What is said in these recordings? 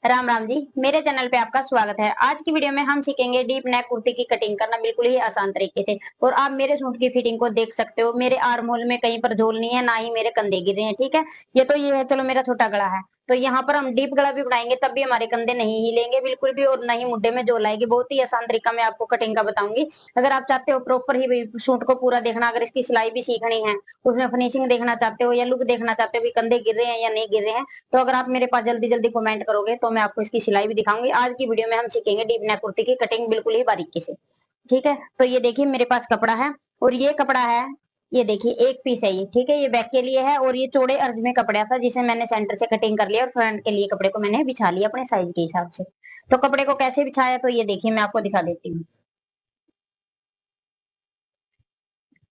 राम राम जी। मेरे चैनल पे आपका स्वागत है। आज की वीडियो में हम सीखेंगे डीप नेक कुर्ती की कटिंग करना बिल्कुल ही आसान तरीके से। और आप मेरे सूट की फिटिंग को देख सकते हो। मेरे आर्म होल में कहीं पर झोल नहीं है, ना ही मेरे कंधे गिरे हैं। ठीक है, ये है, चलो मेरा छोटा गला है, तो यहाँ पर हम डीप गला भी बनाएंगे तब भी हमारे कंधे नहीं हिलेंगे बिल्कुल भी, और ना ही मुड्ढे में झोल आएगी। बहुत ही आसान तरीका मैं आपको कटिंग का बताऊंगी। अगर आप चाहते हो प्रॉपर ही सूट को पूरा देखना, अगर इसकी सिलाई भी सीखनी है, उसमें फिनिशिंग देखना चाहते हो या लुक देखना चाहते हो भी कंधे गिर रहे हैं या नहीं गिर रहे हैं, तो अगर आप मेरे पास जल्दी जल्दी कमेंट करोगे तो मैं आपको इसकी सिलाई भी दिखाऊंगी। आज की वीडियो में हम सीखेंगे डीप नेक कुर्ती की कटिंग बिल्कुल ही बारीकी से। ठीक है, तो ये देखिए मेरे पास कपड़ा है, और ये कपड़ा है, ये देखिए एक पीस है ये। ठीक है, ये बैक के लिए है, और ये चौड़े अर्ज में कपड़ा था जिसे मैंने सेंटर से कटिंग कर लिया, और फ्रंट के लिए कपड़े को मैंने बिछा लिया अपने साइज के हिसाब से। तो कपड़े को कैसे बिछाया, तो ये देखिए मैं आपको दिखा देती हूँ।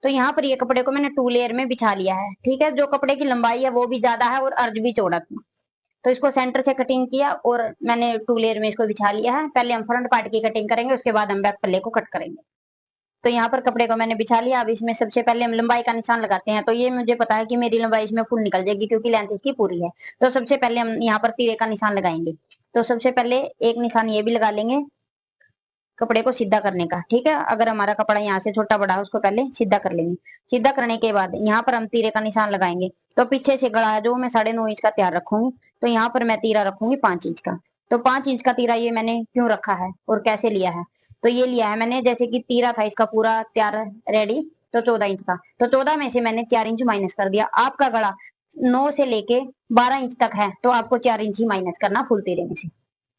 तो यहाँ पर ये कपड़े को मैंने 2 लेयर में बिछा लिया है। ठीक है, जो कपड़े की लंबाई है वो भी ज्यादा है और अर्ज भी चौड़ा था, तो इसको सेंटर से कटिंग किया और मैंने 2 लेयर में इसको बिछा लिया है। पहले हम फ्रंट पार्ट की कटिंग करेंगे, उसके बाद हम बैक पल्ले को कट करेंगे। तो यहाँ पर कपड़े को मैंने बिछा लिया। अब इसमें सबसे पहले हम लंबाई का निशान लगाते हैं। तो ये मुझे पता है कि मेरी लंबाई इसमें फुल निकल जाएगी क्योंकि लेंथ इसकी पूरी है। तो सबसे पहले हम यहाँ पर तीरे का निशान लगाएंगे। तो सबसे पहले एक निशान ये भी लगा लेंगे कपड़े को सीधा करने का। ठीक है, अगर हमारा कपड़ा यहाँ से छोटा बड़ा है उसको पहले सीधा कर लेंगे। सीधा करने के बाद यहाँ पर हम तीरे का निशान लगाएंगे। तो पीछे से गला है जो मैं 9.5 इंच का तैयार रखूंगी, तो यहाँ पर मैं तीरा रखूंगी 5 इंच का। तो 5 इंच का तीरा ये मैंने क्यों रखा है और कैसे लिया है, तो ये लिया है मैंने, जैसे कि तीरा था इसका पूरा तैयार रेडी, तो 14 इंच था, तो 14 में से मैंने 4 इंच माइनस कर दिया। आपका गला 9 से लेके 12 इंच तक है, तो आपको 4 इंच ही माइनस करना फुल तीरे में से।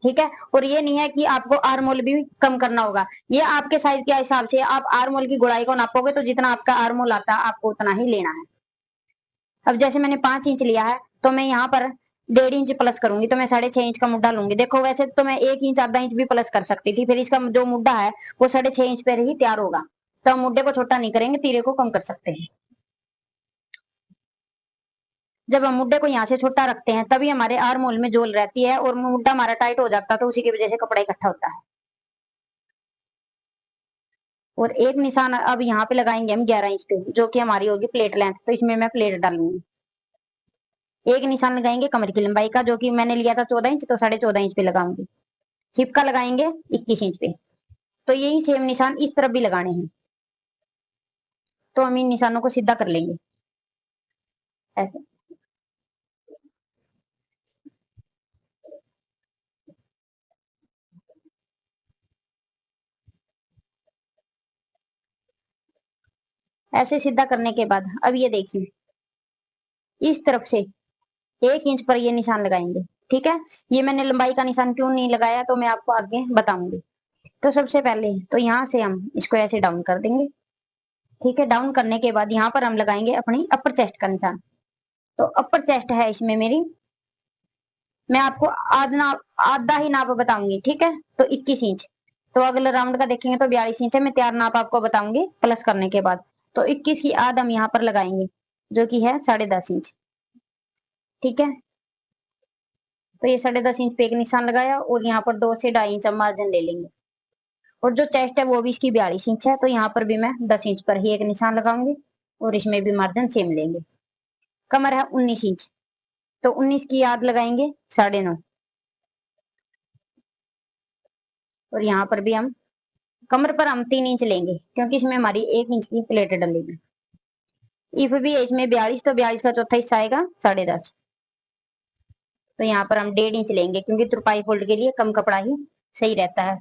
ठीक है, और ये नहीं है कि आपको आर्म होल भी कम करना होगा, ये आपके साइज के हिसाब से आप आर्म होल की गुड़ाई को नापोगे तो जितना आपका आर्म होल आता है आपको उतना ही लेना है। अब जैसे मैंने 5 इंच लिया है, तो मैं यहाँ पर 1.5 इंच प्लस करूंगी, तो मैं 6.5 इंच का मुड्ढा लूंगी। देखो वैसे तो मैं 1 इंच आधा इंच भी प्लस कर सकती थी, फिर इसका जो मुड्ढा है वो 6.5 इंच पर ही तैयार होगा, तो हम मुड्ढे को छोटा नहीं करेंगे, तीरे को कम कर सकते हैं। जब हम मुड्ढे को यहाँ से छोटा रखते हैं तभी हमारे आर्म होल में झोल रहती है और मुड्ढा हमारा टाइट हो जाता है, तो उसी की वजह से कपड़ा इकट्ठा होता है। और एक निशान अब यहाँ पे लगाएंगे हम 11 इंच पे, जो कि हमारी होगी प्लेट लेंथ, तो इसमें मैं प्लेट डालूंगी। एक निशान लगाएंगे कमर की लंबाई का, जो कि मैंने लिया था 14 इंच, तो 14.5 इंच पे लगाऊंगी। हिप का लगाएंगे 21 इंच पे। तो यही सेम निशान इस तरफ भी लगाने हैं, तो हम इन निशानों को सीधा कर लेंगे ऐसे। ऐसे सीधा करने के बाद अब ये देखिए इस तरफ से 1 इंच पर ये निशान लगाएंगे। ठीक है, ये मैंने लंबाई का निशान क्यों नहीं लगाया तो मैं आपको आगे बताऊंगी। तो सबसे पहले तो यहाँ से हम इसको ऐसे डाउन कर देंगे। ठीक है, डाउन करने के बाद यहाँ पर हम लगाएंगे अपनी अपर चेस्ट का निशान। तो अपर चेस्ट है इसमें मेरी, मैं आपको आधा ही नाप बताऊंगी। ठीक है, तो 21 इंच। तो अगले राउंड का देखेंगे तो 42 इंच है, मैं तैयार नाप आपको बताऊंगी प्लस करने के बाद। तो 21 की आध हम यहाँ पर लगाएंगे, जो कि है 10.5 इंच। ठीक है, तो ये 10.5 इंच पे एक निशान लगाया, और यहाँ पर 2 से 2.5 इंच हम मार्जिन ले लेंगे। और जो चेस्ट है वो भी इसकी 42 इंच है, तो यहाँ पर भी मैं 10 इंच पर ही एक निशान लगाऊंगी, और इसमें भी मार्जिन सेम लेंगे। कमर है 19 इंच, तो 19 की याद लगाएंगे 9.5। और यहाँ पर भी हम कमर पर हम 3 इंच लेंगे क्योंकि इसमें हमारी 1 इंच की प्लेट डलेगी। इफ भी है इसमें 42, तो 42 का चौथा हिस्सा आएगा 10.5। तो यहाँ पर हम 1.5 इंच लेंगे क्योंकि तुरपाई फोल्ड के लिए कम कपड़ा ही सही रहता है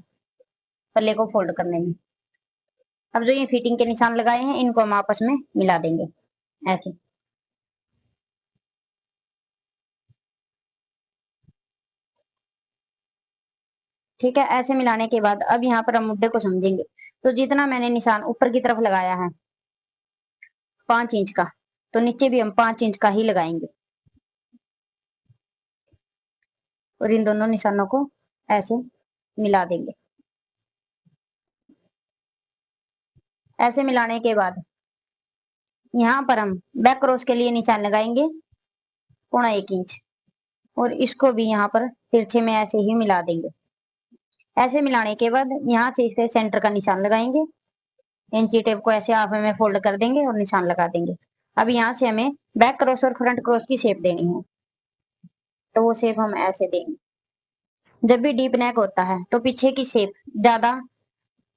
पल्ले को फोल्ड करने में। अब जो ये फिटिंग के निशान लगाए हैं इनको हम आपस में मिला देंगे ऐसे। ठीक है, ऐसे मिलाने के बाद अब यहाँ पर हम मुद्दे को समझेंगे। तो जितना मैंने निशान ऊपर की तरफ लगाया है 5 इंच का, तो नीचे भी हम 5 इंच का ही लगाएंगे, और इन दोनों निशानों को ऐसे मिला देंगे। ऐसे मिलाने के बाद यहाँ पर हम बैक क्रॉस के लिए निशान लगाएंगे 0.25 इंच, और इसको भी यहाँ पर तिरछे में ऐसे ही मिला देंगे। ऐसे मिलाने के बाद यहाँ से इसके सेंटर का निशान लगाएंगे, इंची टेप को ऐसे हाफ में फोल्ड कर देंगे और निशान लगा देंगे। अब यहाँ से हमें बैक क्रॉस और फ्रंट क्रॉस की शेप देनी है, तो वो शेप हम ऐसे देंगे। जब भी डीप नेक होता है तो पीछे की शेप ज्यादा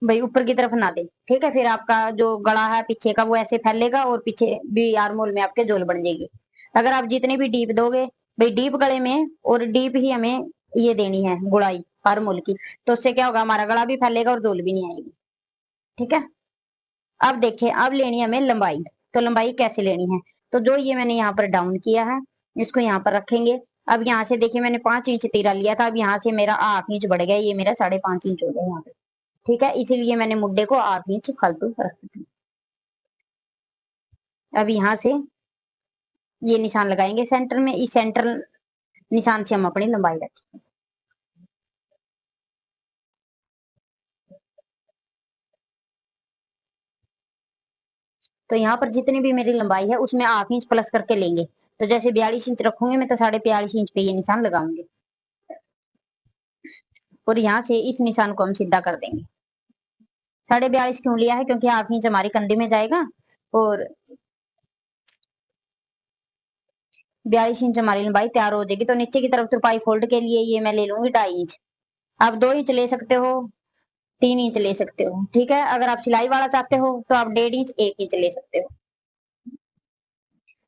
भाई ऊपर की तरफ ना दे, ठीक है। फिर आपका जो गला है पीछे का वो ऐसे फैलेगा और पीछे भी आर्म होल में आपके झोल बन जाएगी। अगर आप जितने भी डीप दोगे भाई डीप गले में, और डीप ही हमें ये देनी है गुड़ाई आर्म होल की, तो उससे क्या होगा, हमारा गला भी फैलेगा और झोल भी नहीं आएगी, ठीक है। अब देखें, अब लेनी है हमें लंबाई। तो लंबाई कैसे लेनी है, तो जो ये मैंने यहाँ पर डाउन किया है इसको यहाँ पर रखेंगे। अब यहाँ से देखिए मैंने 5 इंच तीरा लिया था, अब यहाँ से मेरा 8 इंच बढ़ गया, ये मेरा 5.5 इंच हो गया यहाँ पे, ठीक है। इसीलिए मैंने मुड्डे को 8 इंच फालतू रख दिया। अब यहाँ से ये निशान लगाएंगे सेंटर में, इस सेंटर निशान से हम अपनी लंबाई रखेंगे। तो यहाँ पर जितनी भी मेरी लंबाई है उसमें 8 इंच प्लस करके लेंगे। तो जैसे 42 इंच रखूंगी मैं, तो 42.5 इंच पे ये निशान लगाऊंगी, और यहाँ से इस निशान को हम सीधा कर देंगे। 42.5 क्यों लिया है, क्योंकि 8 इंच हमारी कंधे में जाएगा, और 42 इंच हमारी लंबाई तैयार हो जाएगी। तो नीचे की तरफ तुरपाई फोल्ड के लिए ये मैं ले लूंगी 2.5 इंच। आप 2 इंच ले सकते हो, 3 इंच ले सकते हो, ठीक है। अगर आप सिलाई वाला चाहते हो तो आप 1.5 इंच 1 इंच ले सकते हो।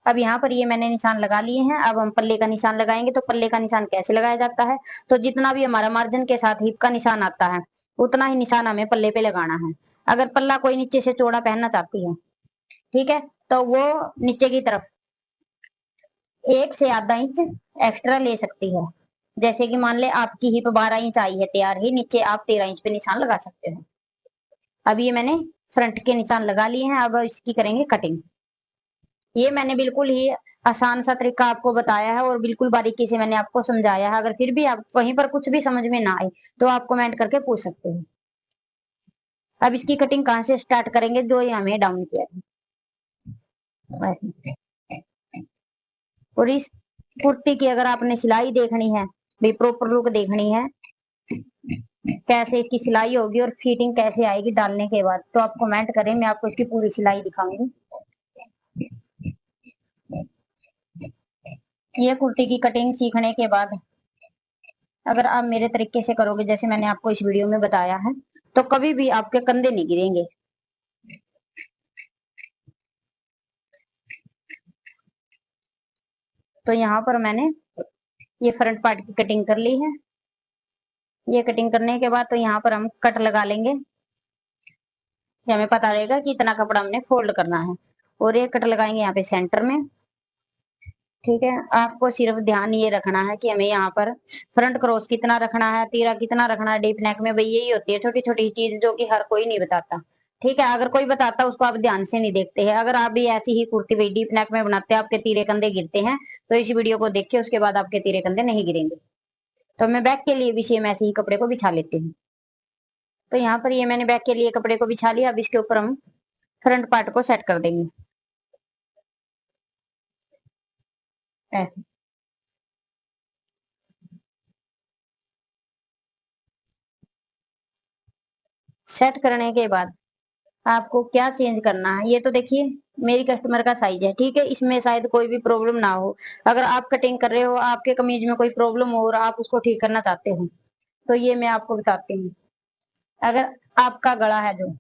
अब यहाँ पर ये मैंने निशान लगा लिए हैं, अब हम पल्ले का निशान लगाएंगे। तो पल्ले का निशान कैसे लगाया जाता है, तो जितना भी हमारा मार्जिन के साथ हिप का निशान आता है उतना ही निशान हमें पल्ले पे लगाना है। अगर पल्ला कोई नीचे से चौड़ा पहनना चाहती है, ठीक है, तो वो नीचे की तरफ 1 से आधा इंच एक्स्ट्रा ले सकती है। जैसे कि मान ले आपकी हिप 12 इंच आई है तैयार ही, नीचे आप 13 इंच पे निशान लगा सकते हो। अब ये मैंने फ्रंट के निशान लगा लिए हैं, अब इसकी करेंगे कटिंग। ये मैंने बिल्कुल ही आसान सा तरीका आपको बताया है और बिल्कुल बारीकी से मैंने आपको समझाया है। अगर फिर भी आप कहीं पर कुछ भी समझ में ना आए तो आप कमेंट करके पूछ सकते हैं। अब इसकी कटिंग कहाँ से स्टार्ट करेंगे, जो ये हमें डाउन किया था वैसे। और इस कुर्ती की अगर आपने सिलाई देखनी है, भी प्रॉपर लुक देखनी है, कैसे इसकी सिलाई होगी और फिटिंग कैसे आएगी डालने के बाद, तो आप कमेंट करें, मैं आपको इसकी पूरी सिलाई दिखाऊंगी। ये कुर्ती की कटिंग सीखने के बाद अगर आप मेरे तरीके से करोगे जैसे मैंने आपको इस वीडियो में बताया है, तो कभी भी आपके कंधे नहीं गिरेंगे। तो यहाँ पर मैंने ये फ्रंट पार्ट की कटिंग कर ली है। ये कटिंग करने के बाद तो यहाँ पर हम कट लगा लेंगे, हमें पता रहेगा कि इतना कपड़ा हमने फोल्ड करना है। और ये कट लगाएंगे यहाँ पे सेंटर में, ठीक है। आपको सिर्फ ध्यान ये रखना है कि हमें यहाँ पर फ्रंट क्रॉस कितना रखना है, तीरा कितना रखना है डीप नेक में, भाई यही होती है छोटी छोटी चीज जो कि हर कोई नहीं बताता, ठीक है। अगर कोई बताता उसको आप ध्यान से नहीं देखते हैं। अगर आप भी ऐसी ही कुर्ती भाई डीप नेक में बनाते हैं, आपके तीरे कंधे गिरते हैं, तो इस वीडियो को देखिए, उसके बाद आपके तीरे कंधे नहीं गिरेंगे। तो मैं बैक के लिए भी सेम ऐसे ही कपड़े को बिछा लेती हूँ। तो यहाँ पर ये मैंने बैक के लिए कपड़े को बिछा लिया, अब इसके ऊपर हम फ्रंट पार्ट को सेट कर देंगे ऐसे। सेट करने के बाद आपको क्या चेंज करना है, ये तो देखिए मेरी कस्टमर का साइज है, ठीक है, इसमें शायद कोई भी प्रॉब्लम ना हो। अगर आप कटिंग कर रहे हो, आपके कमीज में कोई प्रॉब्लम हो और आप उसको ठीक करना चाहते हो, तो ये मैं आपको बताती हूँ। अगर आपका गला है, जो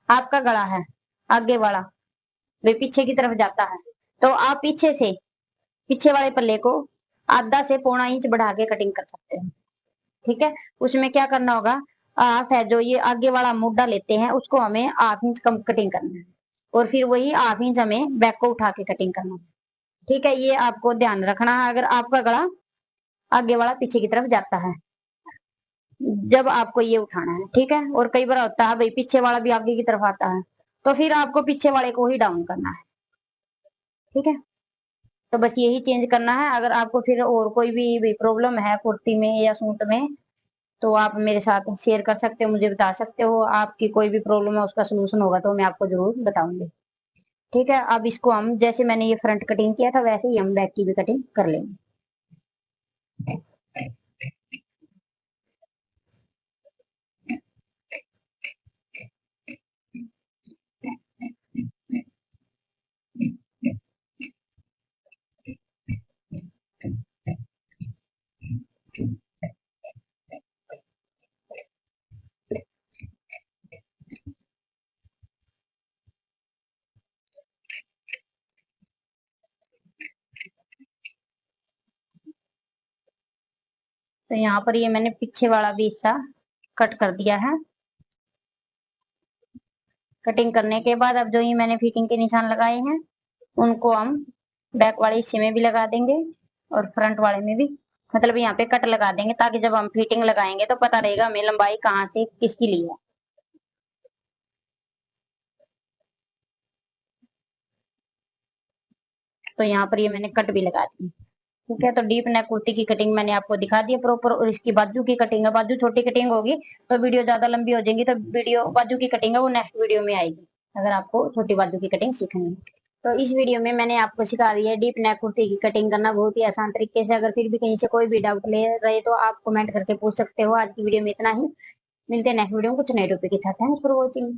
आपका गला है आगे वाला वे पीछे की तरफ जाता है, तो आप पीछे से पीछे वाले पल्ले को आधा से पौना इंच बढ़ा के कटिंग कर सकते हैं, ठीक है। उसमें क्या करना होगा, हाथ है जो ये आगे वाला मुड्ढा लेते हैं उसको हमें 8 इंच कम कटिंग करना है, और फिर वही 8 इंच हमें बैक को उठा के कटिंग करना है, ठीक है। ये आपको ध्यान रखना है। अगर आपका गला आगे वाला पीछे की तरफ जाता है जब आपको ये उठाना है, ठीक है। और कई बार होता है भाई पीछे वाला भी आगे की तरफ आता है, तो फिर आपको पीछे वाले को ही डाउन करना है, ठीक है। तो बस यही चेंज करना है। अगर आपको फिर और कोई भी प्रॉब्लम है कुर्ती में या सूट में, तो आप मेरे साथ शेयर कर सकते हो, मुझे बता सकते हो। आपकी कोई भी प्रॉब्लम है उसका सोल्यूशन होगा तो मैं आपको जरूर बताऊंगी, ठीक है। अब इसको हम जैसे मैंने ये फ्रंट कटिंग किया था वैसे ही हम बैक की भी कटिंग कर लेंगे। तो यहाँ पर ये मैंने पीछे वाला भी हिस्सा कट कर दिया है। कटिंग करने के बाद अब जो ये मैंने फिटिंग के निशान लगाए हैं उनको हम बैक वाले हिस्से में भी लगा देंगे और फ्रंट वाले में भी, मतलब यहाँ पे कट लगा देंगे ताकि जब हम फिटिंग लगाएंगे तो पता रहेगा हमें लंबाई कहाँ से किसकी ली है। तो यहाँ पर ये मैंने कट भी लगा दी। ठीक है, तो डीप नेक कुर्ती की कटिंग मैंने आपको दिखा दी है प्रॉपर। और इसकी बाजू की कटिंग है, बाजू छोटी कटिंग होगी तो वीडियो ज्यादा लंबी हो जाएगी, तो वीडियो बाजू की कटिंग है वो नेक्स्ट वीडियो में आएगी अगर आपको छोटी बाजू की कटिंग सीखनी है। तो इस वीडियो में मैंने आपको सिखा दी है डीप नेक कुर्ती की कटिंग करना बहुत ही आसान तरीके से। अगर फिर भी कहीं से कोई भी डाउट ले रहे तो आप कमेंट करके पूछ सकते हो। आज की वीडियो में इतना ही, मिलते हैं नेक्स्ट वीडियो में कुछ नए टॉपिक के साथ। Thanks for watching.